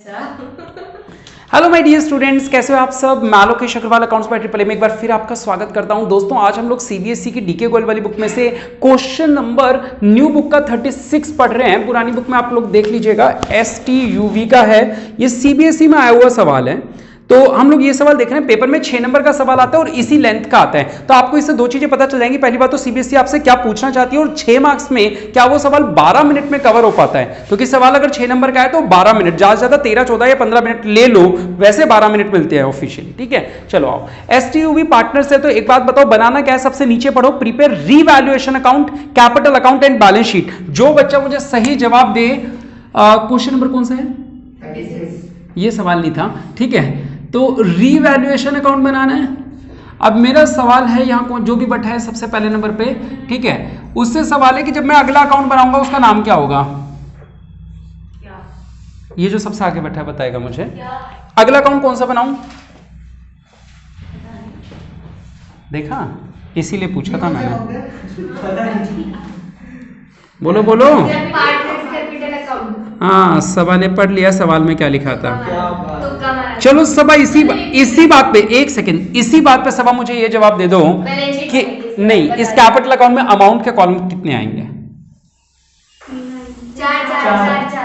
Hello my dear students, कैसे हो आप सब। मैं Lokesh Agarwal accounts by triple A में एक बार फिर आपका स्वागत करता हूं। दोस्तों आज हम लोग सीबीएसई की डीके गोयल वाली बुक में से क्वेश्चन नंबर न्यू बुक का 36 पढ़ रहे हैं। पुरानी बुक में आप लोग देख लीजिएगा STUV का है। ये सीबीएसई में आया हुआ सवाल है। तो हम लोग ये सवाल देख रहे हैं, पेपर में 6 नंबर का सवाल आता है और इसी लेंथ का आता है। तो आपको इससे दो चीजें पता चल जाएंगी। पहली बात तो सीबीएसई आपसे क्या पूछना चाहती है और 6 मार्क्स में क्या वो सवाल 12 मिनट में कवर हो पाता है। क्योंकि सवाल अगर 6 नंबर का है तो 12 मिनट, ज्यादा से ज्यादा 13, 14 या 15 मिनट ले लो, वैसे 12 मिनट मिलते हैं ऑफिशियली। ठीक है, चलो आओ। STUV पार्टनर से तो एक बात बताओ, बनाना क्या है। सबसे नीचे पढ़ो, prepare revaluation account, capital account and balance sheet. जो बच्चा मुझे सही जवाब दे, क्वेश्चन नंबर कौन सा है, 36। ये सवाल नहीं था, ठीक है। तो रीवैल्यूएशन अकाउंट बनाना है। अब मेरा सवाल है यहाँ जो भी बैठा है सबसे पहले नंबर पे, ठीक है, उससे सवाल है कि जब मैं अगला अकाउंट बनाऊंगा उसका नाम क्या होगा। क्या? ये जो सबसे आगे बैठा है बताएगा मुझे क्या? अगला अकाउंट कौन सा बनाऊं। देखा, इसीलिए पूछा था मैंने। बोलो बोलो। हाँ, सवाल ने पढ़ लिया, सवाल में क्या लिखा था। चलो सबा इसी बात पे एक सेकंड, इसी बात पे सबा मुझे ये जवाब दे दो कि नहीं, इस कैपिटल अकाउंट में अमाउंट के कॉलम कितने आएंगे।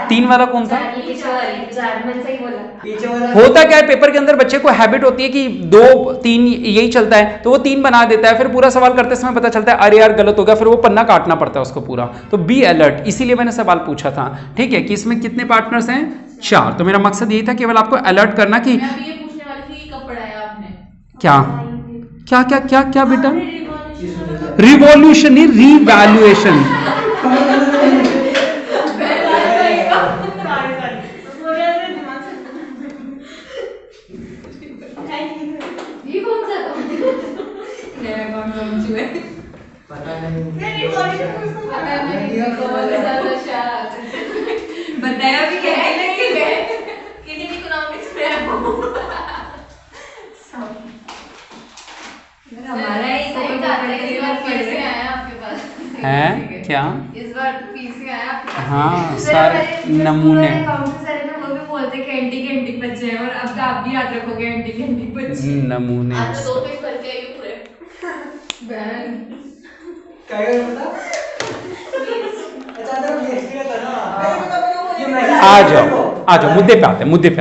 3 वाला कौन था। होता क्या है, पेपर के अंदर बच्चे को हैबिट होती है कि 2, 3 यही चलता है, तो वो 3 बना देता है। फिर पूरा सवाल करते समय पता चलता है अरे यार गलत हो गया, फिर वो पन्ना काटना पड़ता है उसको पूरा। तो बी अलर्ट, इसीलिए मैंने सवाल पूछा था, ठीक है, कि इसमें कितने पार्टनर्स हैं, 4। तो मेरा मकसद यही था केवल आपको अलर्ट करना कि क्या क्या क्या क्या क्या बेटा, रिवॉल्यूशन नहीं, रीवैल्यूएशन। बताया भी क्या है, लेकिन इकोनॉमिक्स में हमारा ही सही आया आपके पास है क्या, इस बार पीसी आया आपके पास। हाँ सारे नमूने वो भी बोलते कैंटी बच्चे हैं, और अब आप भी याद रखोगे कैंटी बच्चे नमूने। आज तो 2 पेज भर के आई हूं पूरे बहन क्या कर रहा था। अच्छा तो नेक्स्ट का था ना। आ जाओ मुद्दे पे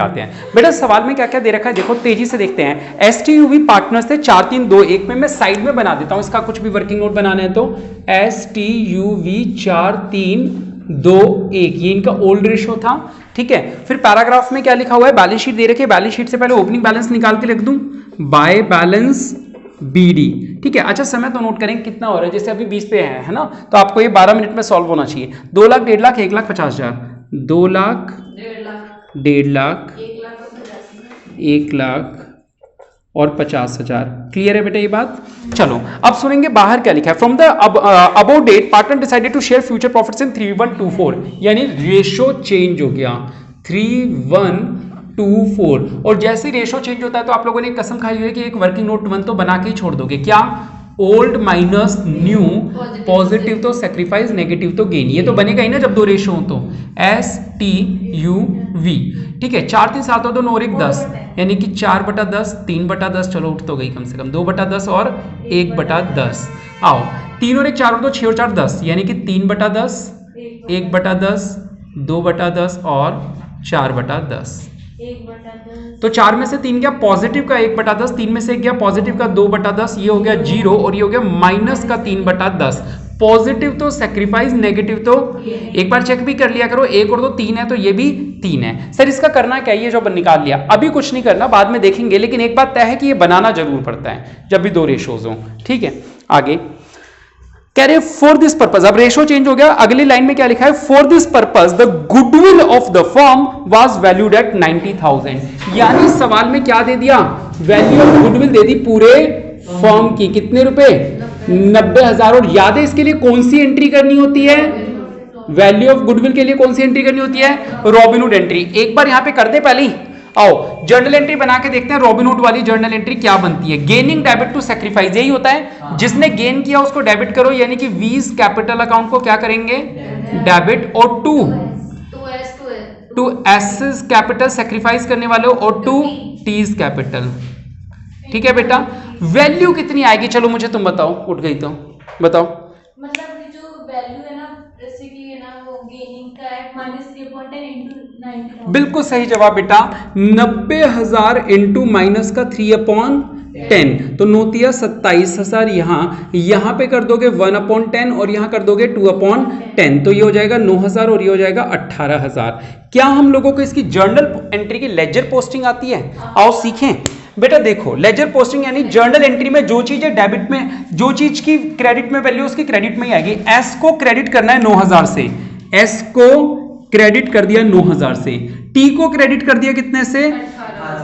आते हैं बेटा। सवाल में क्या क्या दे रखा है देखो, तेजी से देखते हैं। STUV पार्टनर से 4, 3, 2, 1 में मैं साइड में बना देता हूं, इसका कुछ भी वर्किंग नोट बनाना है तो STUV 4, 3, 2, 1, ये इनका ओल्ड रेशो था, ठीक है। फिर पैराग्राफ में क्या लिखा हुआ है, बैलेंस शीट दे रखी है। बैलेंस शीट से पहले ओपनिंग बैलेंस निकाल के लिख दूं, बाय बैलेंस BD, ठीक है। अच्छा समय तो नोट करेंगे कितना हो रहा है, जैसे अभी 20 पे है ना, तो आपको ये 12 मिनट में सॉल्व होना चाहिए। 2 लाख, 1.5 लाख, 1,50,000, 2 लाख, 1.5 लाख, 1 लाख और 50,000। क्लियर है बेटा ये बात। चलो अब सुनेंगे बाहर क्या लिखा है। From the above date partner decided to share future profits in 3:1:2:4, यानी रेशो चेंज हो गया 3:1:2:4। और जैसे रेशो चेंज होता है तो आप लोगों ने कसम खाई हुई है कि एक वर्किंग नोट 1 तो बना के ही छोड़ दोगे। क्या, ओल्ड माइनस न्यू, पॉजिटिव तो सेक्रीफाइस, नेगेटिव तो गेन। ये तो बनेगा ही ना जब 2 रेशो हो तो। STUV, ठीक है। 4, 3, 7 और 2, 9 और 1, 10, यानी कि 4/10, 3/10, चलो उठ तो गई कम से कम, 2/10 और 1/10। आओ 3 और 1, 4 और 2, 6 और 4, 10, यानी कि 3/10, 1/10, 2/10 और 4/10। तो 4 में से 3 गया पॉजिटिव का 1/10, 3 में से 1 गया पॉजिटिव का 2/10, ये हो गया 0 और ये हो गया माइनस का 3/10। पॉजिटिव तो सेक्रीफाइस, नेगेटिव तो एक बार चेक भी कर लिया करो। 1 और 2 3 है तो ये भी 3 है। सर इसका करना क्या है, ये जो निकाल लिया, अभी कुछ नहीं करना, बाद में देखेंगे, लेकिन एक बात तय है कि ये बनाना जरूर पड़ता है जब भी 2 रेशोज हो, ठीक है। आगे कह रहे फॉर दिस पर्पज, अब रेशो चेंज हो गया। अगली लाइन में क्या लिखा है, for this purpose the goodwill of the firm was valued at 90,000, यानी सवाल में क्या दे दिया, वैल्यू ऑफ गुडविल दे दी पूरे फर्म की। कितने रुपए, 90,000। और याद है इसके लिए कौन सी एंट्री करनी होती है, वैल्यू ऑफ गुडविल के लिए कौन सी एंट्री करनी होती है, रॉबिनहुड एंट्री। एक बार यहां पे कर दे पहले, आओ जर्नल एंट्री बना के देखते हैं रॉबिनहुड वाली जर्नल एंट्री क्या बनती है। गेनिंग डेबिट टू सैक्रिफाइस, यही होता है, जिसने गेन किया उसको डेबिट करो, यानी कि वीज कैपिटल अकाउंट को क्या करेंगे, डेबिट, और टू टू एस कैपिटल सेक्रीफाइस करने वाले हो और टू टीज कैपिटल। ठीक है बेटा, वैल्यू कितनी आएगी? चलो मुझे तुम बताओ, उठ गई तो बताओ। मतलब ये जो वैल्यू है ना, जैसे कि है ना वो गेनिंग का है -3.10 into 90,000। बिल्कुल सही जवाब बेटा, 90,000 इंटू माइनस का 3/10 तो नोतिया 27,000। यहाँ पे कर दोगे 1/10 और यहाँ कर दोगे 2/10 तो ये हो जाएगा 9,000 और ये हो जाएगा 18,000। क्या हम लोगों को इसकी जर्नल एंट्री की लेजर पोस्टिंग आती है? आओ सीखें बेटा। देखो लेजर पोस्टिंग यानी जर्नल एंट्री में जो चीज है डेबिट में, जो चीज की क्रेडिट में वैल्यू उसकी क्रेडिट में ही आएगी। एस को क्रेडिट करना है 9,000 से, एस को क्रेडिट कर दिया 9,000 से, टी को क्रेडिट कर दिया कितने से,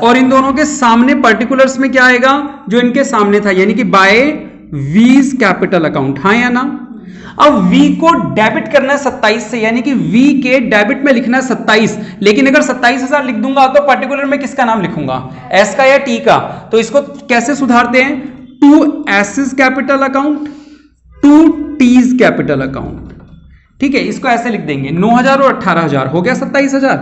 और इन दोनों के सामने पर्टिकुलर्स में क्या आएगा? जो इनके सामने था, यानी कि बाय वीज कैपिटल अकाउंट। हाँ या ना? अब V को डेबिट करना है 27 से, यानी कि V के डेबिट में लिखना है 27, लेकिन अगर 27,000 लिख दूंगा तो पर्टिकुलर में किसका नाम लिखूंगा? S का या T का? तो इसको कैसे सुधारते हैं? To S capital account, to T's capital account. ठीक है, इसको ऐसे लिख देंगे 9,000 और 18,000 हो गया 27,000।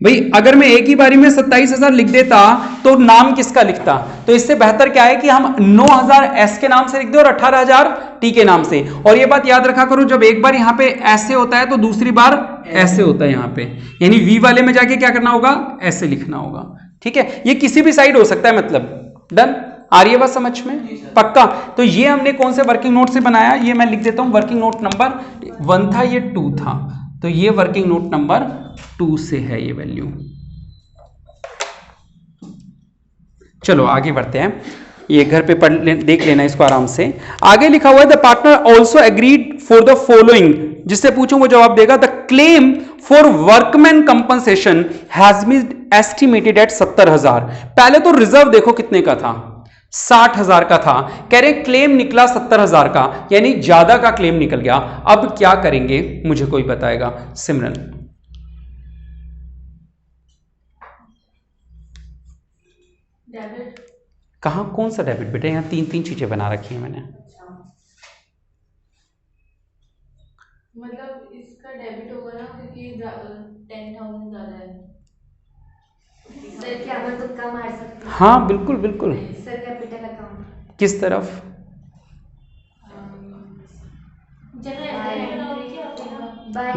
भाई अगर मैं एक ही बारी में 27,000 लिख देता तो नाम किसका लिखता? तो इससे बेहतर क्या है कि हम 9,000 एस के नाम से लिख दे और 18,000 टी के नाम से। और ये बात याद रखा करो, जब एक बार यहां पे ऐसे होता है तो दूसरी बार ऐसे होता है यहां पे, यानी वी वाले में जाके क्या करना होगा? ऐसे लिखना होगा। ठीक है, ये किसी भी साइड हो सकता है, मतलब डन। आ रही है बात समझ में? पक्का? तो ये हमने कौन से वर्किंग नोट से बनाया? ये मैं लिख देता हूं, वर्किंग नोट नंबर 1 था, ये 2 था, तो ये वर्किंग नोट नंबर 2 से है ये वैल्यू। चलो आगे बढ़ते हैं, ये घर पे देख लेना इसको आराम से। आगे लिखा हुआ है the partner also agreed for the following, जिससे पूछो वो जवाब देगा। The claim for workman compensation has been estimated at 70,000। पहले तो रिजर्व देखो कितने का था, 60,000 का था, कह रहे क्लेम निकला 70,000 का, यानी ज्यादा का क्लेम निकल गया। अब क्या करेंगे मुझे कोई बताएगा? सिमरन डेबिट कहां, कौन सा डेबिट बेटा? यहाँ 3 चीजें बना रखी है मैंने। मतलब इसका डेबिट होगा ना, क्योंकि 10,000 ज्यादा है। सर क्या मैं तुक्का मार सकती हूँ? हाँ बिल्कुल बिल्कुल। सर कैपिटल अकाउंट किस तरफ?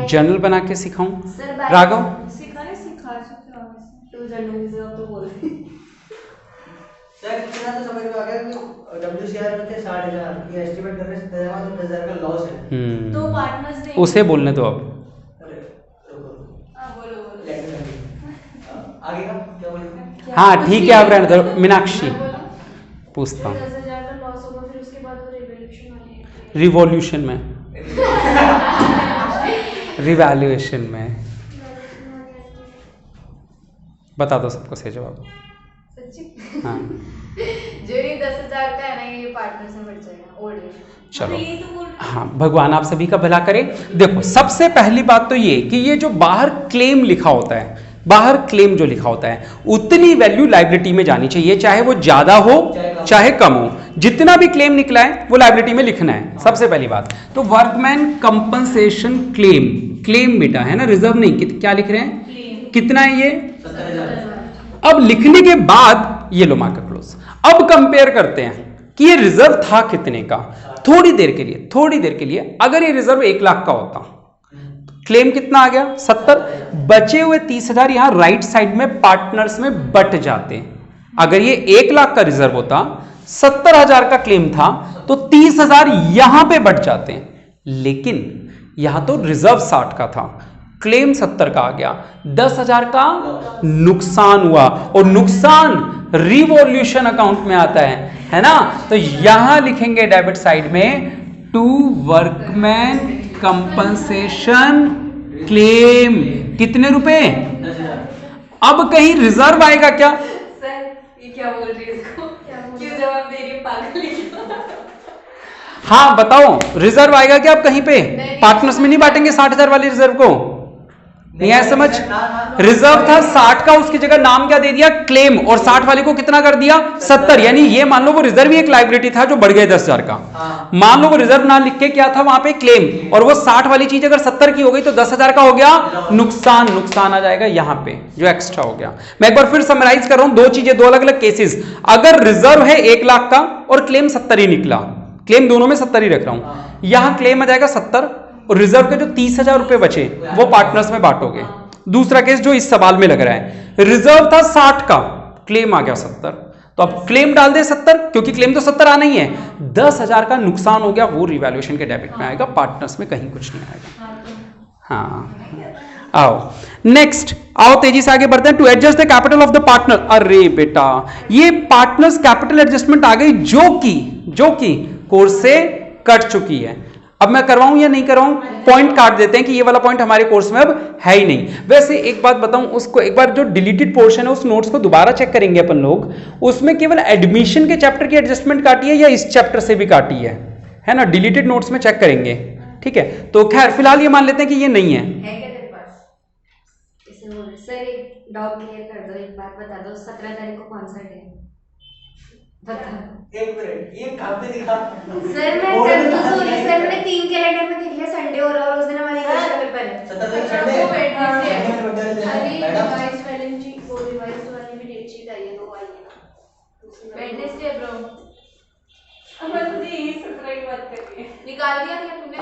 जनरल बना के सिखाऊं? राघव सर कितना तो समझ में आ गया कि WCR में थे 60,000, ये एस्टिमेट कर रहे हैं 70,000 तो 10,000 का लॉस है। तो पार्टनर्स ने उसे बोलने दो अब। अरे रुको, बोलो लेटर आगे का क्या बोलेंगे? हाँ ठीक है, आप रहने दो। मीनाक्षी पूछता हूँ। 10,000 का लॉस होगा, फिर उसके बाद वो रिवॉल्यूशन वाली रिवॉल्यूशन में, रिवैल्यूएशन में, बता दो सबको सही जवाब। हाँ जो ये 10,000 का है ना, ये पार्टनर से बढ़ जाएगा ओल्ड एज। चलो हाँ, भगवान आप सभी का भला करे। देखो सबसे पहली बात तो ये कि ये जो बाहर क्लेम लिखा होता है, बाहर क्लेम जो लिखा होता है उतनी वैल्यू लायबिलिटी में जानी चाहिए, चाहे वो ज्यादा हो चाहे कम हो। जितना भी क्लेम निकला है वो लायबिलिटी में लिखना है, सबसे पहली बात। तो वर्कमैन कंपनसेशन क्लेम, क्लेम बेटा है ना, रिजर्व नहीं। क्या लिख रहे हैं? कितना है ये? 70,000। अब लिखने के बाद ये लो मार्कर क्लोज। अब कंपेयर करते हैं कि ये रिजर्व था कितने का। थोड़ी देर के लिए अगर ये रिजर्व 1 लाख का होता, क्लेम कितना आ गया? 70। बचे हुए 30,000 यहां राइट साइड में पार्टनर्स में बट जाते। अगर ये 1 लाख का रिजर्व होता, 70,000 का क्लेम था, तो 30,000 यहां पे बट जाते। लेकिन यहां तो रिजर्व 60 का था, क्लेम 70 का आ गया, 10,000 का नुकसान हुआ। और नुकसान रिवॉल्यूशन अकाउंट में आता है ना। तो यहां लिखेंगे डेबिट साइड में टू वर्कमैन कंपनसेशन क्लेम। कितने रुपए? 10,000। अब कहीं रिजर्व आएगा क्या? सर ये क्या बोल रही है इसको? क्यों जवाब दे रही है पागल? हाँ बताओ, रिजर्व आएगा क्या अब कहीं पे? नहीं। पार्टनर्स में नहीं बांटेंगे 60,000 वाले रिजर्व को? नहीं आया समझ? रिजर्व था 60 का, उसकी जगह नाम क्या दे दिया? क्लेम, और 60 वाले को कितना कर दिया? 70। यानी ये मान लो वो रिजर्व ही एक लाइबिलिटी था जो बढ़ गया 10,000 का। मान लो वो रिजर्व ना लिख के क्या था वहां पे? क्लेम, और वो 60 वाली चीज अगर 70 की हो गई तो 10,000 का हो गया नुकसान। नुकसान आ जाएगा यहां पे जो एक्स्ट्रा हो गया। मैं एक बार फिर समराइज कर रहा हूं, दो चीजें, दो अलग अलग केसेस। अगर रिजर्व है 1 लाख का और क्लेम 70 ही निकला, क्लेम दोनों में 70 ही रख रहा हूं, यहां क्लेम आ जाएगा 70 और रिजर्व के जो 30,000 रुपए बचे वो पार्टनर्स में बांटोगे। दूसरा केस जो इस सवाल में लग रहा है, रिजर्व था 60 का, क्लेम आ गया 70, तो अब क्लेम डाल दे 70, क्योंकि क्लेम तो 70 आना ही है। 10,000 का नुकसान हो गया, वो रिवैल्यूएशन के डेबिट में आएगा, पार्टनर्स में कहीं कुछ नहीं आएगा। हाँ, आओ नेक्स्ट, आओ तेजी से आगे बढ़ते हैं। To adjust the capital of the partner, अरे बेटा ये पार्टनर्स कैपिटल एडजस्टमेंट आ गई जो कि कोर्स से कट चुकी है। अब मैं करवाऊं या नहीं करवाऊं? पॉइंट काट देते हैं कि ये वाला पॉइंट हमारे कोर्स में अब है ही नहीं। वैसे एक बात बताऊं, उसको एक बार जो डिलीटेड पोर्शन है उस नोट्स को दोबारा चेक करेंगे अपन लोग, उसमें केवल एडमिशन के चैप्टर की एडजस्टमेंट काटी है या इस चैप्टर से भी काटी है ना? डिलीटेड नोट्स में चेक करेंगे, ठीक है? तो खैर फिलहाल ये मान लेते हैं कि ये नहीं है। क्या तेरे पास? इसे बोल सर एक डाउट क्लियर कर दो, एक बात बता दो, 17 तारीख को कौन सा डे है? बता। एक मिनट, ये कहाँ पे दिखा? सर मैं कंफ्यूज हो रही हूं सर, मैंने 3 कैलेंडर में देख लिया संडे हो रहा है और उस दिन हमारी इंग्लिश का पेपर है। 17 तारीख अच्छा, संडे वो है। Wednesday है। संडे में बता अरे देते मैडम। रिवाइज वाली ची- वो रिवाइज वाली भी डेट शीट आई है, वो आई है ना वेडनेसडे ब्रो। अब मैं तुझे यही 17 की बात कर रही है, निकाल दिया क्या तूने?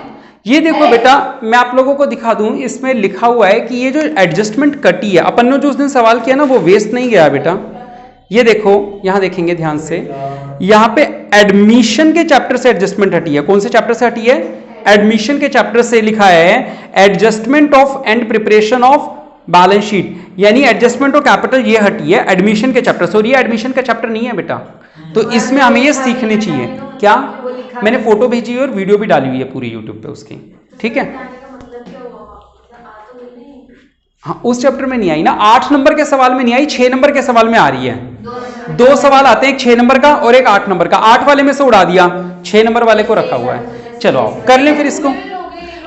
ये देखो बेटा, मैं आप लोगों को दिखा दूं, इसमें लिखा हुआ है कि ये जो एडजस्टमेंट कटी है, अपन ने जो उस दिन सवाल किया ना वो वेस्ट नहीं गया बेटा। ये देखो यहां देखेंगे ध्यान से, यहां पे एडमिशन के चैप्टर से एडजस्टमेंट हटी है। कौन से चैप्टर से हटी है? एडमिशन के चैप्टर से लिखा है adjustment of and preparation of balance sheet, यानी एडजस्टमेंट ऑफ कैपिटल ये हटी है एडमिशन के चैप्टर से, और ये एडमिशन का चैप्टर नहीं है बेटा। तो इसमें हमें ये सीखनी चाहिए। क्या? मैंने फोटो भेजी है और वीडियो भी डाली हुई है पूरी यूट्यूब पे उसकी, ठीक है? मतलब क्या हुआ? आ तो गई नहीं। हाँ, उस चैप्टर में नहीं आई ना, 8 नंबर के सवाल में नहीं आई, 6 नंबर के सवाल में आ रही है। 2 सवाल आते हैं, एक 6 नंबर का और एक 8 नंबर का। 8 वाले में से उड़ा दिया, 6 नंबर वाले को रखा हुआ है। चलो आओ कर लें फिर इसको।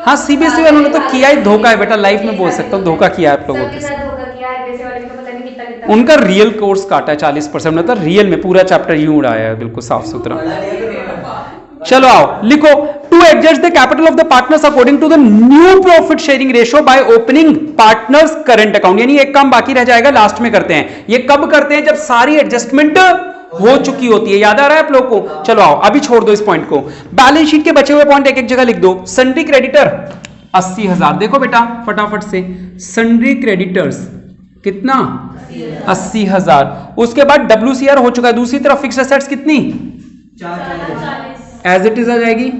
हाँ, सीबीएसई वालों ने तो किया ही धोखा है बेटा, लाइफ में बोल सकता हूँ धोखा किया है आप लोगों के साथ। सबके साथ धोखा किया है, वैसे वाले को पता नहीं कितना कितना। उनका रियल कोर्स काटा है 40%, मतलब रियल में पूरा चैप्टर यूं उड़ाया है, बिल्कुल साफ सुथरा। चलो आओ लिखो, to adjust the capital of the partners according to the new profit sharing ratio by opening partners current account, यानी एक काम बाकी रह जाएगा, लास्ट में करते हैं। ये कब करते हैं? जब सारी एडजस्टमेंट हो चुकी होती है। याद आ रहा है आप लोग को? चलो आओ अभी छोड़ दो इस पॉइंट को, बैलेंस शीट के बचे हुए पॉइंट एक एक जगह लिख दो। सन्ड्री क्रेडिटर 80,000, देखो बेटा फटाफट से, सन्ड्री क्रेडिटर्स कितना? 80,000। उसके बाद WCR हो चुका है, दूसरी तरफ फिक्स एसेट्स कितनी? 40। एज इट इज आ जाएगी।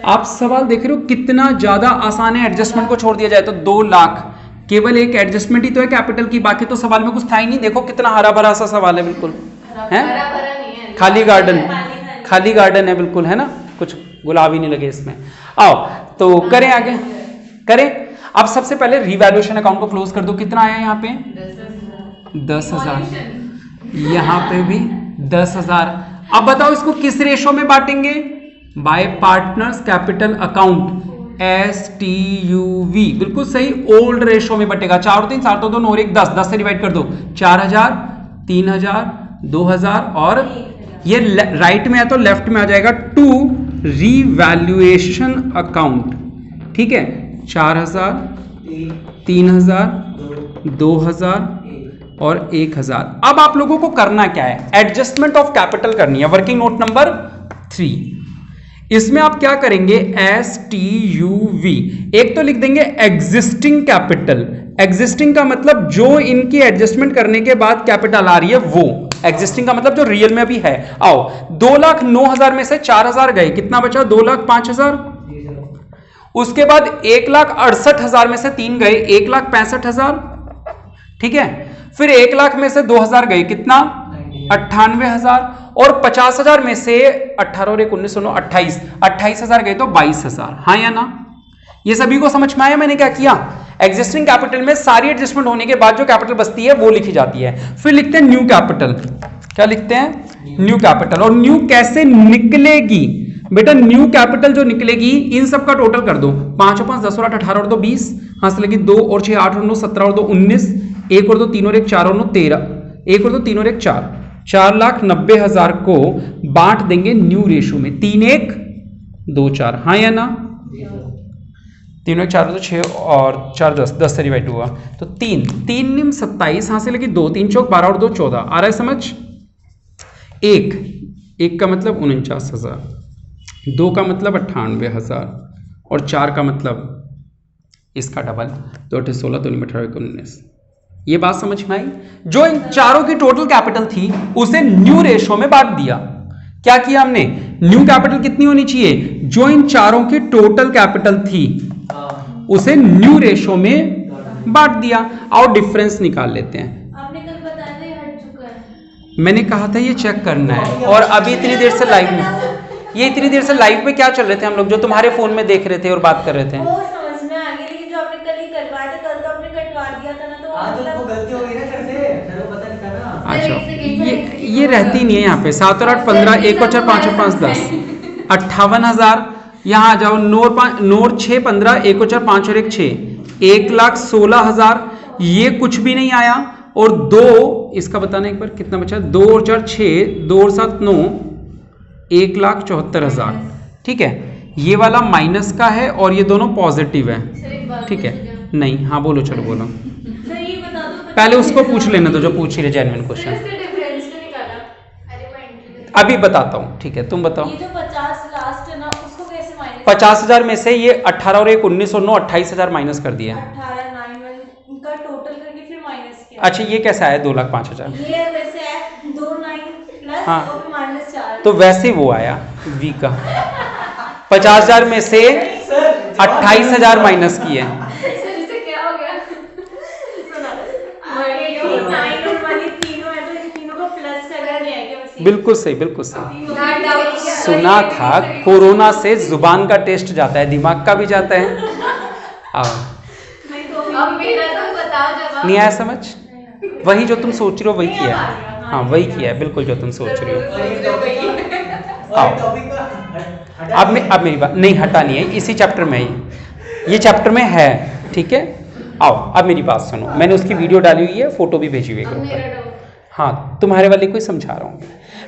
आप सवाल देख रहे हो कितना ज्यादा आसान है, एडजस्टमेंट को छोड़ दिया जाए तो 2 लाख, केवल एक एडजस्टमेंट ही तो है कैपिटल की, बाकी तो सवाल में कुछ था ही नहीं। देखो कितना हरा भरा सा सवाल है, बिल्कुल है, भरा भरा नहीं है, खाली गार्डन, खाली खाली गार्डन है बिल्कुल, है ना? कुछ गुलाब ही नहीं लगे इसमें। आओ तो करें आगे, करें। अब सबसे पहले रिवैल्यूएशन अकाउंट को क्लोज कर दो। कितना आया यहाँ पे? 10,000, यहाँ पे भी 10,000। अब बताओ इसको किस रेशो में बांटेंगे? Bye partners capital account, STUV, बिल्कुल सही, ओल्ड रेशो में बटेगा। 4 और 3 7 और 2 और 1 10, 10 से डिवाइड कर दो, 4,000 3,000 2,000 और ये राइट में है तो लेफ्ट में आ जाएगा टू रिवैल्यूएशन अकाउंट, ठीक है? 4,000 3,000 2,000 और 1,000। अब आप लोगों को करना क्या है? एडजस्टमेंट ऑफ कैपिटल करनी है, वर्किंग नोट नंबर 3। इसमें आप क्या करेंगे? STUV, एक तो लिख देंगे एग्जिस्टिंग कैपिटल। एग्जिस्टिंग का मतलब जो इनकी एडजस्टमेंट करने के बाद कैपिटल आ रही है वो एग्जिस्टिंग का मतलब जो रियल में अभी है। आओ 2,09,000 में से 4,000 गए, कितना बचा? 2,05,000। उसके बाद 1,68,000 में से 3 गए, 1,65,000, ठीक है? फिर 1 लाख में से 2,000 गए, कितना? 98,000। और 50,000 में से 18 और 1 19 28, 28,000 गए तो 22,000। हाँ या ना? ये सभी को समझ में आया मैंने क्या किया? एग्जिस्टिंग कैपिटल में सारी एडजस्टमेंट होने के बाद जो कैपिटल बचती है वो लिखी जाती है। फिर लिखते हैं न्यू कैपिटल। क्या लिखते हैं? New capital. और न्यू कैसे निकलेगी? बेटा न्यू कैपिटल जो निकलेगी इन सब का टोटल कर दो, 5 और 5 10 और 8 18 और 2 20, हाथ से लगी 2 और 6 8 और 9 17 और 2 19, 1 और 2 3 और 1 4 और 9 13, 1 और 2 3 और 1 4, 4,90,000 को बांट देंगे न्यू रेशो में 3 1 2 4, हाँ या ना? 3 1 4 2 6 और 4 10, 10 से डिवाइड हुआ तो 3 3 निम 27, हाथ से लगी 2 3 चौक 12 और 2 14, आ रहा है समझ? 1 का मतलब 49,000, 2 का मतलब 98,000 और 4 का मतलब इसका डबल तो 8 16 तो 18 19। ये बात समझ में आई? जो इन चारों की टोटल कैपिटल थी उसे न्यू रेशो में बांट दिया। क्या किया हमने? न्यू कैपिटल कितनी होनी चाहिए? जो इन चारों की टोटल कैपिटल थी उसे न्यू रेशो में बांट दिया। और डिफरेंस निकाल लेते हैं। आपने कल बताया था ये हट चुका है। मैंने कहा था ये चेक करना है। और अभी इतनी देर से लाइव में, ये इतनी देर से लाइव में क्या चल रहे थे हम लोग, जो तुम्हारे फोन में देख रहे थे और बात कर रहे थे। वो समझ में आ गया, लेकिन जो आपने कल ही करवाया था, कल तो आपने कटवा दिया था ना, तो आज तो गलती हो गई ना सर से, सर को पता नहीं था ना। अच्छा ये रहती नहीं है यहाँ पे। 7 और 8 15, 1 और 4 5 और 5 10, 58,000। यहाँ आ जाओ, 9 और 6 15, 1 और 4 5 और 1 6, 1,16,000। ये कुछ भी नहीं आया। और 2 इसका बताना एक बार कितना बचा, 2 और 4 6, 2 और 7 9, 1,74,000। ठीक है, ये वाला माइनस का है और ये दोनों पॉजिटिव है। ठीक है, नहीं हाँ बोलो, चलो बोलो। सर ये बता दो, पहले उसको पूछ लेने दो जो पूछ ही रहे जेन्युइन क्वेश्चन। इसका डिफरेंस तो निकाला। अरे वो एंट्री अभी बताता हूँ, ठीक है तुम बताओ। ये जो 50 लास्ट है ना, उसको कैसे माइनस? 50,000 में से ये 18 और 1 19 और 9 28,000 माइनस कर दिया। 18 9 इनका टोटल करके फिर माइनस किया। अच्छा ये कैसा है 2,05,000? ये वैसे है 2 9 प्लस हाँ। और फिर -4। तो वैसे वो आया वी का। 50,000 में से 28,000 माइनस किए। सर इसे क्या हो गया? सुना 9 और 1 तीनों है, तो इन तीनों को प्लस करना नहीं है क्या? बस ये बिल्कुल सही, बिल्कुल सही। सुना सुना था कोरोना से जुबान का टेस्ट जाता है, दिमाग का भी जाता है। आओ, अब मेरा तो बताओ जवाब। नहीं आया समझ? वही जो तुम सोच रहे हो वही किया है। हाँ वही किया है, बिल्कुल जो तुम सोच रहे हो। आओ। टॉपिक का अब मेरी बात नहीं हटानी है, इसी चैप्टर में ही, ये चैप्टर में है। ठीक है, आओ अब मेरी बात सुनो। मैंने उसकी वीडियो डाली हुई है, फोटो भी भेजी हुई है ग्रुप पर। हाँ तुम्हारे वाले को ही समझा रहा हूँ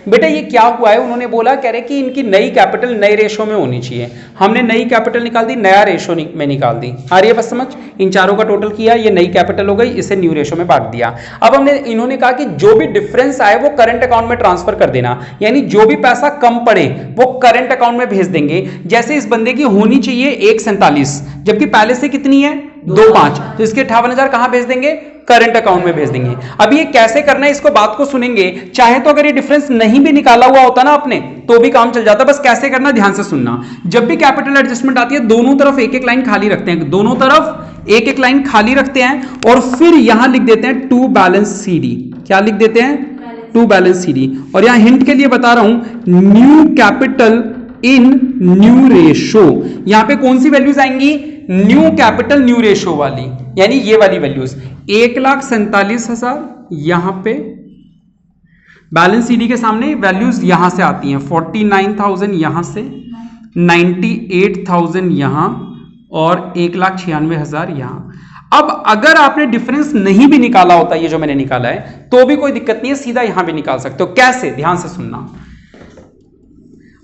बेटा। ये क्या हुआ है, उन्होंने बोला कह रहे कि इनकी नई कैपिटल नए रेशो में होनी चाहिए। हमने नई कैपिटल निकाल दी, नया रेशो में निकाल दी। आ रही है बस समझ? इन चारों का टोटल किया, ये नई कैपिटल हो गई, इसे न्यू रेशो में बांट दिया। अब इन्होंने कहा कि जो भी डिफरेंस आए वो करंट अकाउंट में ट्रांसफर कर देना, यानी जो भी पैसा कम पड़े वो करंट अकाउंट में भेज देंगे। जैसे इस बंदे की होनी चाहिए 1,47, जबकि पहले से कितनी है 2,5, तो इसके 58,000 कहां भेज देंगे? करंट अकाउंट में भेज देंगे। अब ये कैसे करना है इसको बात को सुनेंगे। चाहे तो अगर ये डिफरेंस नहीं भी निकाला हुआ होता ना आपने तो भी काम चल जाता। बस कैसे करना ध्यान से सुनना। जब भी कैपिटल एडजस्टमेंट आती है दोनों तरफ एक एक लाइन खाली रखते हैं, दोनों तरफ एक एक लाइन खाली रखते हैं और फिर यहां लिख देते हैं टू बैलेंस सीडी। क्या लिख देते हैं? To balance CD. और यहां हिंट के लिए बता रहा हूं, new capital in new ratio. यहां पे कौन सी वैल्यूज आएंगी? न्यू कैपिटल न्यू रेशो वाली, यानी ये वाली वैल्यूज। 1,47,000 यहां पे बैलेंस सीडी के सामने वैल्यूज यहां से आती हैं, 49,000 यहां से, 98,000 यहां और 1,96,000 यहां। अब अगर आपने डिफरेंस नहीं भी निकाला होता, ये जो मैंने निकाला है, तो भी कोई दिक्कत नहीं है, सीधा यहां भी निकाल सकते हो। कैसे? ध्यान से सुनना।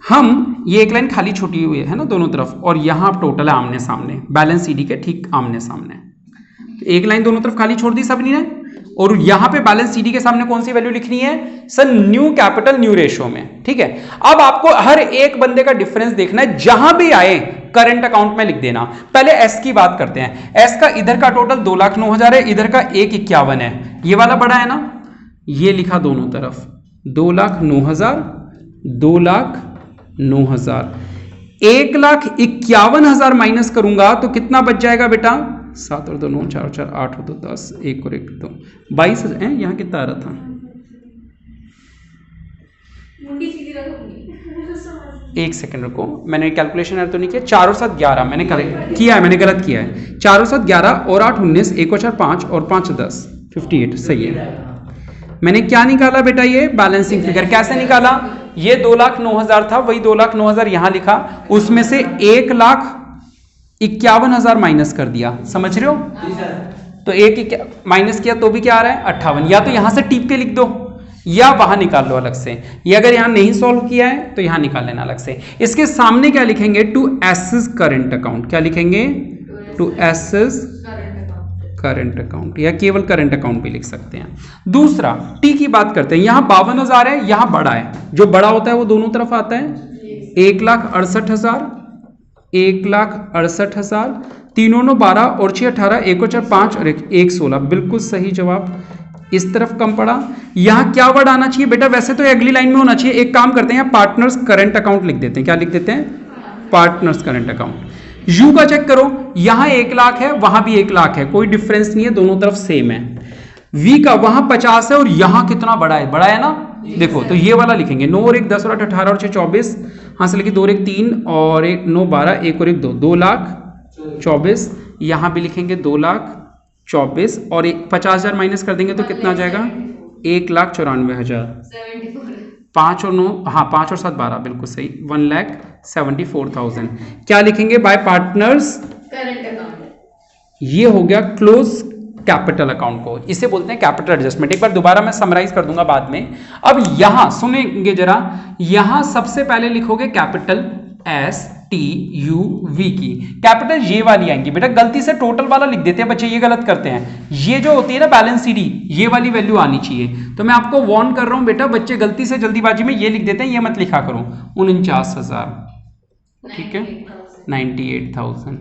हम ये एक लाइन खाली छोटी हुई है ना दोनों तरफ, और यहां टोटल है आमने सामने, बैलेंस सीडी के ठीक आमने सामने। तो एक लाइन दोनों तरफ खाली छोड़ दी सबनी ने, और यहां पे बैलेंस सीडी के सामने कौन सी वैल्यू लिखनी है? Sir new capital new ratio में। ठीक है, अब आपको हर एक बंदे का डिफरेंस देखना है, जहां भी आए करंट अकाउंट में लिख देना। पहले एस की बात करते हैं। एस का इधर का टोटल 2,09,000 है, इधर का 1,51 है। ये वाला बड़ा है ना, ये लिखा दोनों तरफ 2,09,000, 2,09,000। 1,51,000 माइनस करूंगा तो कितना बच जाएगा बेटा? 7 और 2 9, 4 और 4 8 और 2 10, 1 और 1 2, 22,000 है। यहाँ कितना आ रहा था? मुंडी सीधी रखूंगी। एक सेकंड रुको, मैंने कैलकुलेशन तो नहीं किया। 4 और 7 11 मैंने किया है, मैंने गलत किया है। 4 और 7 11 और 8 19, 1 और 4 5 और 5 10, 58 सही है। मैंने क्या निकाला बेटा? ये बैलेंसिंग फिगर। कैसे निकाला? ये 2,09,000 था, वही 2,09,000 यहां लिखा, उसमें से 1,51,000 माइनस कर दिया, समझ रहे हो? तो एक माइनस किया तो भी क्या आ रहा है 58, या तो यहां से टीप के लिख दो या वहां निकाल लो अलग से, ये अगर यहां नहीं सॉल्व किया है तो यहां निकाल लेना अलग से। इसके सामने क्या लिखेंगे, टू एसेस करंट अकाउंट, क्या लिखेंगे, टू एसेस करंट अकाउंट, या केवल करंट अकाउंट भी लिख सकते हैं। दूसरा टी की बात करते हैं, यहां 52,000 है, यहां बड़ा है, जो बड़ा होता है वो दोनों तरफ आता है, 1,68,000, 1,68,000, तीनों 12 और 6 18, 1 और 4 5 और 1 16, बिल्कुल सही जवाब। इस तरफ कम पड़ा, यहां क्या वर्ड आना चाहिए बेटा, वैसे तो अगली लाइन में होना चाहिए, एक काम करते हैं पार्टनर्स करंट अकाउंट लिख देते हैं, क्या लिख देते हैं, पार्टनर्स करंट अकाउंट। यू का चेक करो, यहां 1 लाख है, वहां भी 1 लाख है, कोई डिफरेंस नहीं है, दोनों तरफ सेम है। वी का वहां 50 है और यहां कितना बड़ा है, बड़ा है ना, देखो तो ये वाला लिखेंगे, 9 और 1 10 और 8 18 और 6 24, हां से लेके 2 और 1 3 और 1 9 12, 1 और 1 2, 2,24,000, यहां भी लिखेंगे 2,24,000 और 50,000 माइनस कर देंगे तो कितना आ जाएगा, 1,94,000, 5 और 9, हाँ 5 और 7 12, बिल्कुल सही, 1,74,000। क्या लिखेंगे, बाय पार्टनर्स करंट अकाउंट, ये हो गया क्लोज कैपिटल अकाउंट को, इसे बोलते हैं कैपिटल एडजस्टमेंट। एक बार दोबारा मैं समराइज कर दूंगा बाद में। अब यहां सुनेंगे जरा, यहां सबसे पहले लिखोगे कैपिटल STUV की, कैपिटल ये वाली आएंगी बेटा, गलती से टोटल वाला लिख देते हैं बच्चे, ये गलत करते हैं, ये जो होती है ना बैलेंस CD, ये वाली वैल्यू आनी चाहिए। तो मैं आपको वार्न कर रहा हूं बेटा, बच्चे गलती से जल्दीबाजी में ये लिख देते हैं, ये मत लिखा करो। 49,000, ठीक है, 98,000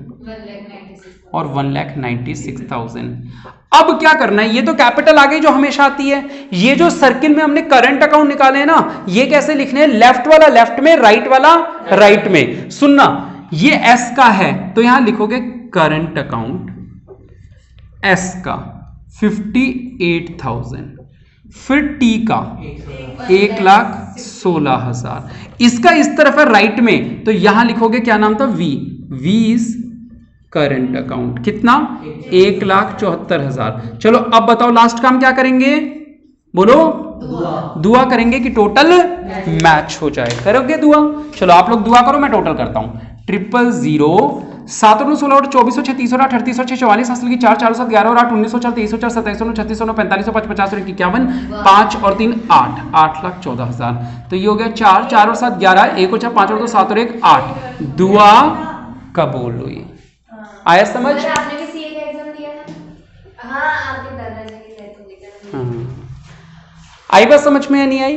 और 1,96,000। अब क्या करना है, ये तो कैपिटल आ गई जो हमेशा आती है, ये जो सर्किल में हमने करंट अकाउंट निकाले हैं ना, ये कैसे लिखने हैं, लेफ्ट वाला लेफ्ट में, राइट वाला राइट में। सुनना, ये S का है तो यहां लिखोगे करंट अकाउंट S का 58,000, फिर T का 1,16,000, इसका इस तरफ है राइट में, तो यहां लिखोगे क्या नाम था, V इज करंट अकाउंट, कितना, 1,74,000। चलो अब बताओ लास्ट काम क्या करेंगे, बोलो, दुआ करेंगे कि टोटल मैच हो जाए, करोगे दुआ, चलो आप लोग दुआ करो, मैं टोटल करता हूं, 000, 7 और 16 और 24 और 36 और 8 38 और 6 44 हासिल की 4 4 7 11 और 8 19 और 4 23 और 4 27 और 36 और 45 और 5 50 और 51, 5 और 3 8, 8,14,000। तो ये हो गया 4 4 और 7 11, 1 और 4 5 और 2 7 और 1 8, दुआ कबूल हुई। आया समझ, आपने भी CA का एग्जाम दिया है? हाँ, आपके दादाजी की डेथ हो गई। आई बात समझ में या नहीं आई,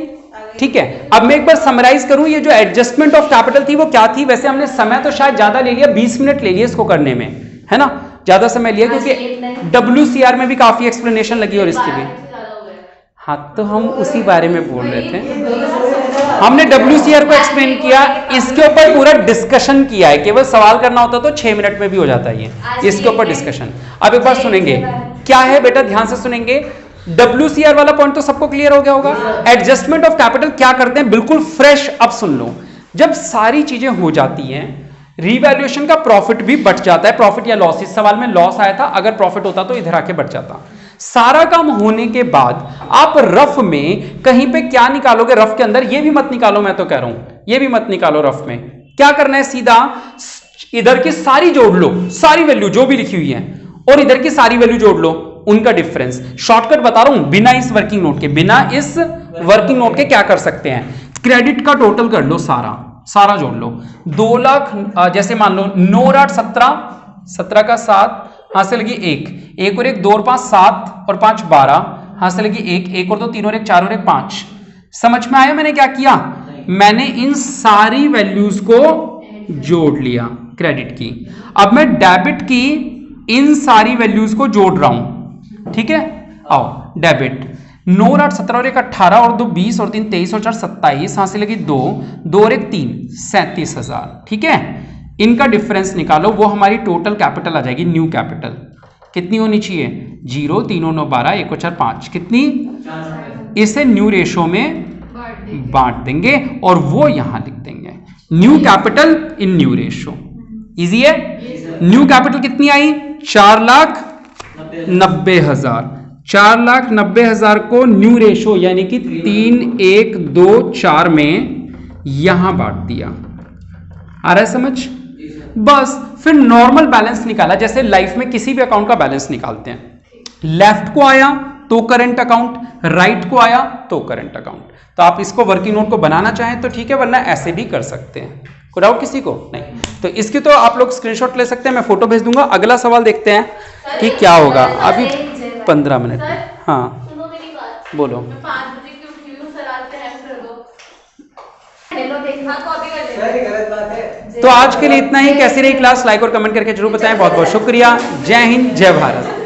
ठीक है। अब मैं एक बार समराइज करूं, ये जो एडजस्टमेंट ऑफ कैपिटल थी वो क्या थी, वैसे हमने समय तो शायद ज्यादा ले लिया, 20 मिनट ले लिया इसको करने में, है ना, ज्यादा समय लिया क्योंकि WCR में भी काफी एक्सप्लेनेशन लगी और इसकी भी, हाँ तो हम उसी बारे में बोल रहे थे, हमने WCR को एक्सप्लेन किया, इसके ऊपर पूरा डिस्कशन किया है, केवल सवाल करना होता तो 6 मिनट में भी हो जाता है ये, इसके ऊपर डिस्कशन। अब एक बार सुनेंगे, क्या है बेटा, ध्यान से सुनेंगे, WCR वाला पॉइंट तो सबको क्लियर हो गया होगा, एडजस्टमेंट ऑफ कैपिटल क्या करते हैं, बिल्कुल फ्रेश। अब सुन लो, जब सारी चीजें हो जाती हैं, रीवैल्यूएशन का प्रॉफिट भी बच जाता है, प्रॉफिट या लॉस, इस सवाल में लॉस आया था, अगर प्रॉफिट होता तो इधर आके बच जाता। सारा काम होने के बाद आप रफ में कहीं पे क्या निकालोगे, रफ के अंदर, ये भी मत निकालो, मैं तो कह रहा हूं ये भी मत निकालो, रफ में क्या करना है, सीधा इधर की सारी जोड़ लो, सारी वैल्यू जो भी लिखी हुई है, और इधर की सारी वैल्यू जोड़ लो, उनका डिफरेंस। शॉर्टकट बता रहा हूं, बिना इस वर्किंग नोट के, बिना इस वर्किंग नोट के क्या कर सकते हैं, क्रेडिट का टोटल कर लो, सारा जोड़ लो, 2 लाख, जैसे मान लो 9 और 8 17, 17 का 7 हासिल लगी 1 और 1 2 और 5 7 और 5 12 हासिल लगी 1 और 2 3 और 1 4 और 1 5। समझ में आया मैंने क्या किया, मैंने इन सारी वैल्यूज को जोड़ लिया क्रेडिट की। अब मैं डेबिट की इन सारी वैल्यूज को जोड़ रहा हूं, ठीक है, आओ डेबिट 9 और 8 17 और 1 18 और 2 20 और 3 23 और 4 27 हासिल लगी 2 और 1 3 37,000, ठीक है। इनका डिफरेंस निकालो, वो हमारी टोटल कैपिटल आ जाएगी, न्यू कैपिटल कितनी होनी चाहिए, 0 3 और 9 12 1 और 4 5, कितनी, इसे न्यू रेशो में बांट देंगे और वो यहां लिख देंगे, new capital in new ratio. Easy है, न्यू कैपिटल कितनी आई, 4,90,000, 4,90,000 को न्यू रेशो यानी कि 3 1 2 4 में यहां बांट दिया। आ रहा है समझ? बस फिर नॉर्मल बैलेंस निकाला, जैसे लाइफ में किसी भी अकाउंट का बैलेंस निकालते हैं। लेफ्ट को आया तो करंट अकाउंट, राइट को आया तो करंट अकाउंट। तो आप इसको वर्किंग नोट को बनाना चाहें तो ठीक है, वरना ऐसे भी कर सकते हैं। कोई डाउट किसी को? नहीं। तो इसकी तो आप लोग स्क्रीनशॉट ले सकते हैं, मैं फोटो भेज दूंगा। अगला सवाल देखते हैं कि क्या होगा। अभी 15 मिनट। हाँ सुनो मेरी बात। बोलो। मैं 5 बजे की उठी हूँ, सर आज से हेल्प कर दो। हेलो देखना, कॉपी कर ले। सर ये गलत बात है। तो आज के लिए इतना ही। कैसी रही क्लास, लाइक और कमेंट करके जरूर बताएं। बहुत बहुत शुक्रिया। जय हिंद, जय भारत।